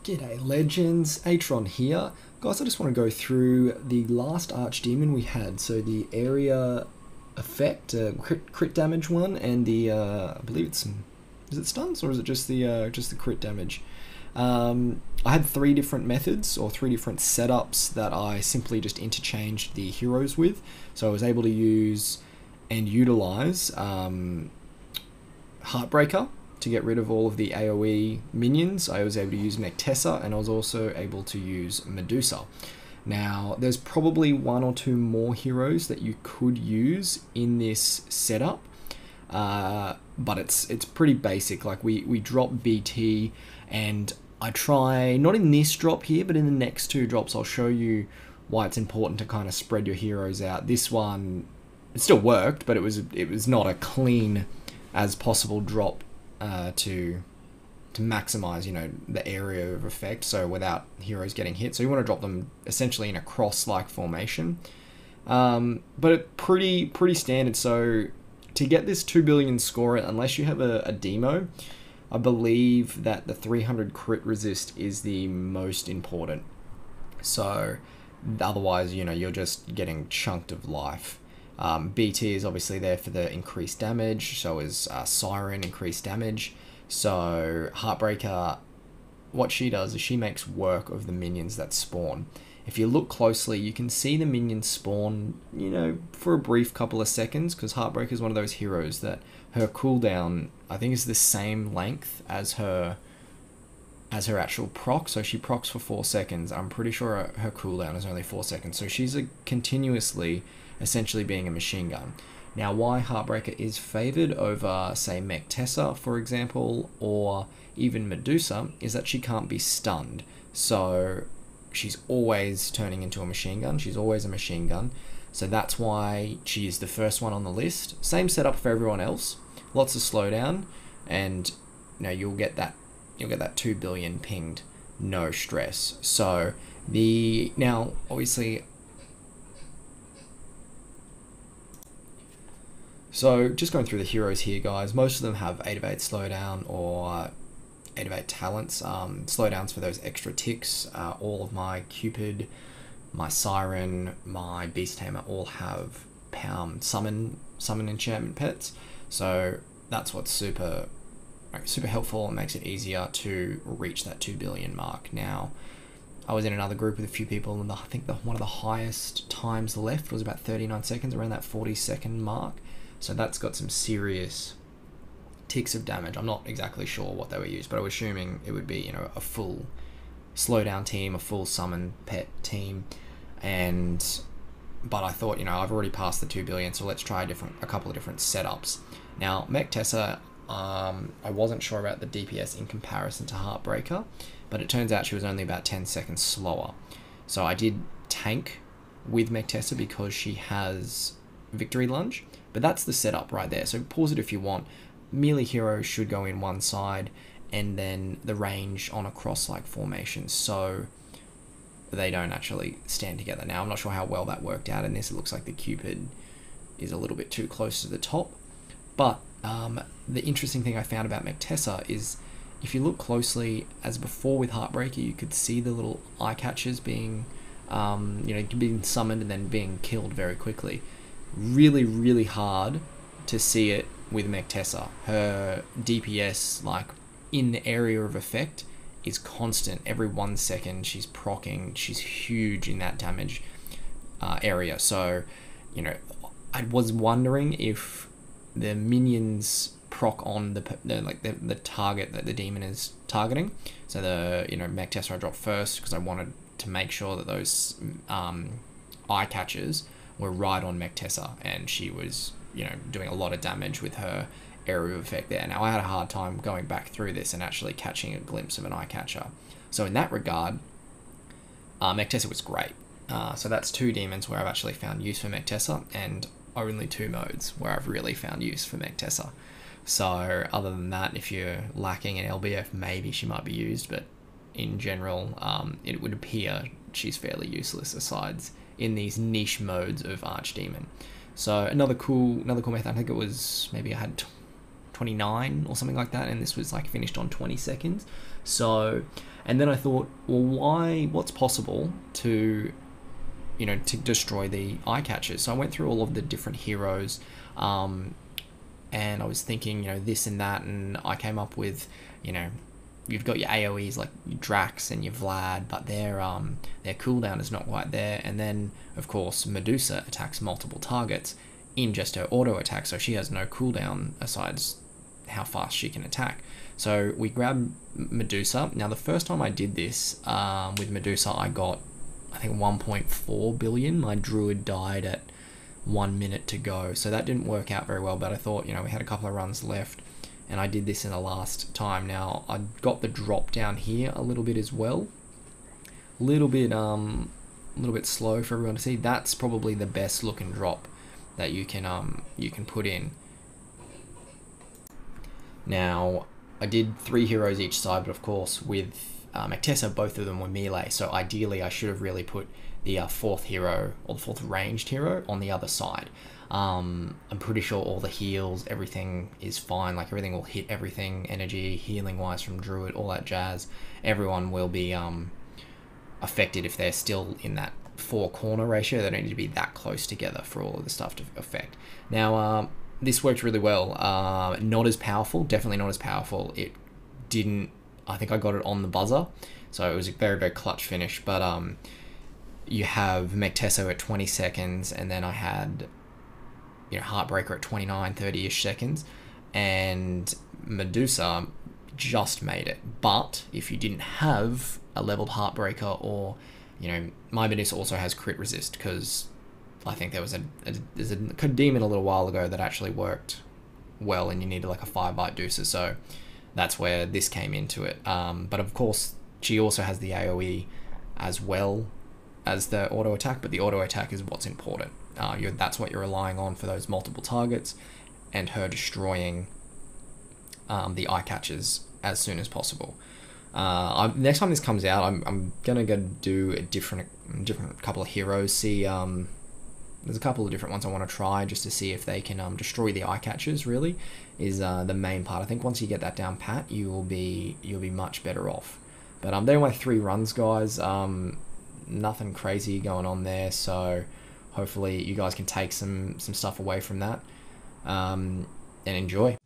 G'day legends, ATRON here. Guys, I just want to go through the last Archdemon we had. So the area effect, crit damage one, and the, I believe it's, is it stuns or is it just the crit damage? I had three different methods or three different setups that I simply just interchanged the heroes with. So I was able to use and utilize Heartbreaker to get rid of all of the AoE minions. I was able to use Mechtessa, and I was also able to use Medusa. Now, there's probably one or two more heroes that you could use in this setup, but it's pretty basic. Like we drop BT, and I try, not in this drop here, but in the next two drops, I'll show you why it's important to kind of spread your heroes out. This one, it still worked, but it was not a clean as possible drop to maximize, you know, the area of effect, so without heroes getting hit. So you want to drop them essentially in a cross-like formation, but pretty standard. So to get this 2 billion score, unless you have a demo, I believe that the 300 crit resist is the most important. So otherwise, you know, you're just getting chunked of life. BT is obviously there for the increased damage, so is Siren, increased damage. So Heartbreaker, what she does is she makes work of the minions that spawn. If you look closely, you can see the minions spawn, you know, for a brief couple of seconds, because Heartbreaker is one of those heroes that her cooldown, I think, is the same length as her actual proc. So she procs for 4 seconds. I'm pretty sure her cooldown is only 4 seconds. So she's continuously essentially being a machine gun. Now, why Heartbreaker is favored over, say, Mechtessa, for example, or even Medusa, is that she can't be stunned. So she's always turning into a machine gun. She's always a machine gun. So that's why she is the first one on the list. Same setup for everyone else. Lots of slowdown, and you know, you'll get that 2 billion pinged, no stress. So now obviously. So just going through the heroes here, guys, most of them have 8 of 8 slowdown or 8 of 8 talents. Slowdowns for those extra ticks. All of my Cupid, my Siren, my Beast Tamer all have summon enchantment pets. So that's what's super helpful and makes it easier to reach that 2 billion mark. Now, I was in another group with a few people, and I think one of the highest times left was about 39 seconds, around that 40-second mark. So that's got some serious ticks of damage. I'm not exactly sure what they were used, but I was assuming it would be, you know, a full slowdown team, a full summon pet team, but I thought, you know, I've already passed the 2 billion, so let's try a couple of different setups. Now, Mechtessa, I wasn't sure about the DPS in comparison to Heartbreaker, but it turns out she was only about 10 seconds slower. So I did tank with Mechtessa because she has Victory Lunge, but that's the setup right there. So pause it if you want. Melee heroes should go in one side, and then the range on a cross-like formation, so they don't actually stand together. Now, I'm not sure how well that worked out in this. It looks like the Cupid is a little bit too close to the top, but the interesting thing I found about Mechtessa is, if you look closely, as before with Heartbreaker, you could see the little eye catchers being, being summoned and then being killed very quickly. Really, really hard to see it with Mechtessa. Her DPS, like, in the area of effect, is constant. Every 1 second she's proccing. She's huge in that damage area. So, you know, I was wondering if the minions proc on the target that the demon is targeting. So Mechtessa I dropped first because I wanted to make sure that those eye catchers were right on Mechtessa, and she was, you know, doing a lot of damage with her area of effect there. Now, I had a hard time going back through this and actually catching a glimpse of an eye catcher. So in that regard, Mechtessa was great. So that's 2 demons where I've actually found use for Mechtessa, and only 2 modes where I've really found use for Mechtessa. So other than that, if you're lacking an LBF, maybe she might be used, but in general, it would appear she's fairly useless aside in these niche modes of Archdemon. So another cool method, I think it was, maybe I had 29 or something like that, and this was like finished on 20 seconds. So, and then I thought, well, what's possible to, you know, to destroy the eye catchers? So I went through all of the different heroes, and I was thinking, you know, this and that, and I came up with, you know, you've got your AoEs like your Drax and your Vlad, but their cooldown is not quite there. And then, of course, Medusa attacks multiple targets in just her auto attack, so she has no cooldown aside how fast she can attack. So we grabbed Medusa. Now, the first time I did this with Medusa, I got, I think, 1.4 billion. My druid died at 1 minute to go, so that didn't work out very well. But I thought, you know, we had a couple of runs left, and I did this in the last time. Now, I got the drop down here a little bit as well. A little bit slow for everyone to see. That's probably the best looking drop that you can put in. Now, I did 3 heroes each side, but of course with Mechtessa, both of them were melee. So ideally, I should have really put the 4th hero, or the 4th ranged hero, on the other side. I'm pretty sure all the heals, everything is fine. Like, everything will hit everything, energy, healing wise from druid, all that jazz. Everyone will be affected if they're still in that 4 corner ratio. They don't need to be that close together for all of the stuff to affect. Now, this worked really well. Not as powerful, definitely not as powerful. It didn't, I think I got it on the buzzer, so it was a very, very clutch finish. But you have Mechtessa at 20 seconds, and then I had, you know, Heartbreaker at 29, 30-ish seconds, and Medusa just made it. But if you didn't have a leveled Heartbreaker, or, you know, my Medusa also has crit resist, because I think there's a demon a little while ago that actually worked well, and you needed like a 5-bite Medusa, so that's where this came into it. But of course, she also has the AoE as well as the auto attack, but the auto attack is what's important. That's what you're relying on for those multiple targets, and her destroying the eye catchers as soon as possible. Next time this comes out, I'm gonna go do a different couple of heroes. See, there's a couple of different ones I want to try just to see if they can destroy the eye catchers. Really, is the main part. I think once you get that down pat, you'll be much better off. But they're my 3 runs, guys. Nothing crazy going on there, so hopefully you guys can take some stuff away from that, and enjoy.